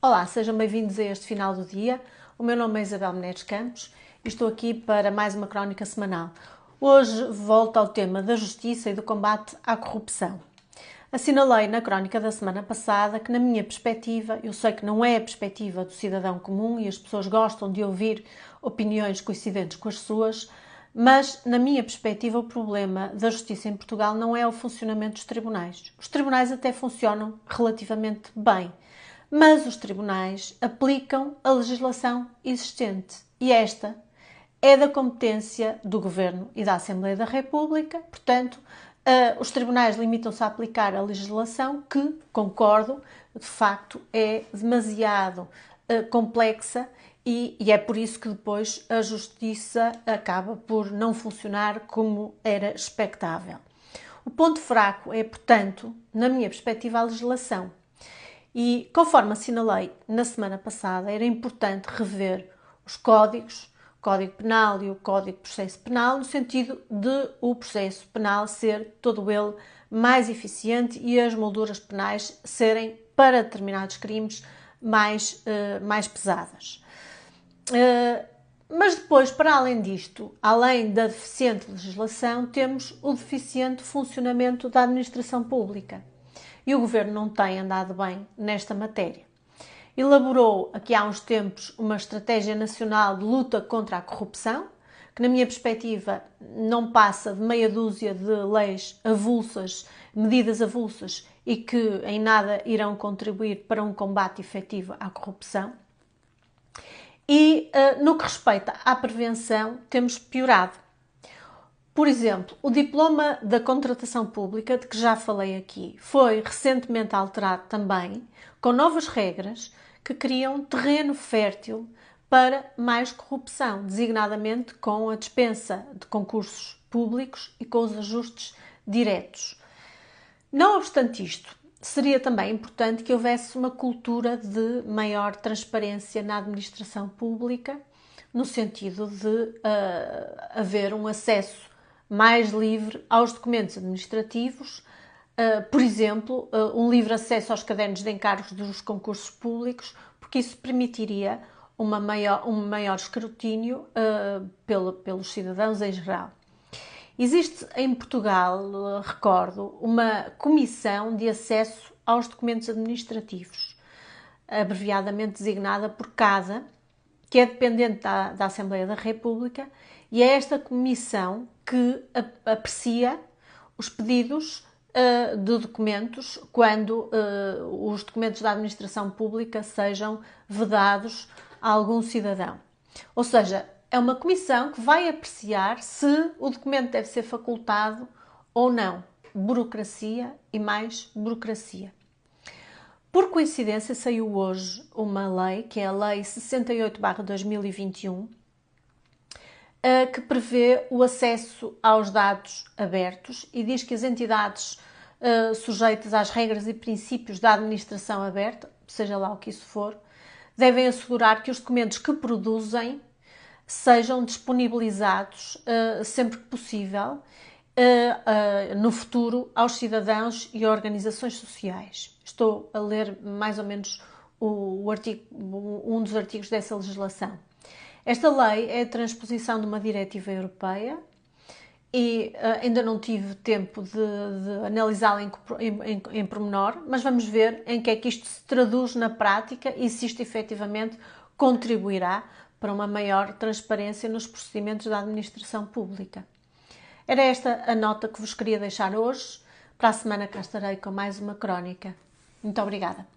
Olá, sejam bem-vindos a este final do dia. O meu nome é Isabel Menezes Campos e estou aqui para mais uma crónica semanal. Hoje volto ao tema da justiça e do combate à corrupção. Assinalei na crónica da semana passada que, na minha perspectiva, eu sei que não é a perspectiva do cidadão comum e as pessoas gostam de ouvir opiniões coincidentes com as suas, mas, na minha perspectiva, o problema da justiça em Portugal não é o funcionamento dos tribunais. Os tribunais até funcionam relativamente bem, mas os tribunais aplicam a legislação existente e esta é da competência do Governo e da Assembleia da República. Portanto, os tribunais limitam-se a aplicar a legislação que, concordo, de facto é demasiado complexa e é por isso que depois a justiça acaba por não funcionar como era expectável. O ponto fraco é, portanto, na minha perspectiva, a legislação. E, conforme assinalei na semana passada, era importante rever os códigos, o Código Penal e o Código de Processo Penal, no sentido de o processo penal ser todo ele mais eficiente e as molduras penais serem, para determinados crimes, mais pesadas. Mas depois, para além disto, além da deficiente legislação, temos o deficiente funcionamento da administração pública. E o Governo não tem andado bem nesta matéria. Elaborou aqui há uns tempos uma estratégia nacional de luta contra a corrupção, que na minha perspectiva não passa de meia dúzia de leis avulsas, medidas avulsas e que em nada irão contribuir para um combate efetivo à corrupção. E no que respeita à prevenção, temos piorado. Por exemplo, o diploma da contratação pública, de que já falei aqui, foi recentemente alterado também, com novas regras que criam terreno fértil para mais corrupção, designadamente com a dispensa de concursos públicos e com os ajustes diretos. Não obstante isto, seria também importante que houvesse uma cultura de maior transparência na administração pública, no sentido de haver um acesso mais livre aos documentos administrativos, por exemplo, um livre acesso aos cadernos de encargos dos concursos públicos, porque isso permitiria um maior escrutínio pelos cidadãos em geral. Existe em Portugal, recordo, uma comissão de acesso aos documentos administrativos, abreviadamente designada por CADA, que é dependente da Assembleia da República, e é esta comissão que aprecia os pedidos de documentos quando os documentos da administração pública sejam vedados a algum cidadão. Ou seja, é uma comissão que vai apreciar se o documento deve ser facultado ou não. Burocracia e mais burocracia. Por coincidência, saiu hoje uma lei, que é a Lei 68/2021, que prevê o acesso aos dados abertos e diz que as entidades sujeitas às regras e princípios da administração aberta, seja lá o que isso for, devem assegurar que os documentos que produzem sejam disponibilizados sempre que possível no futuro aos cidadãos e organizações sociais. Estou a ler mais ou menos um dos artigos dessa legislação. Esta lei é a transposição de uma diretiva europeia e ainda não tive tempo de analisá-la em pormenor, mas vamos ver em que é que isto se traduz na prática e se isto efetivamente contribuirá para uma maior transparência nos procedimentos da administração pública. Era esta a nota que vos queria deixar hoje. Para a semana cá estarei com mais uma crónica. Muito obrigada.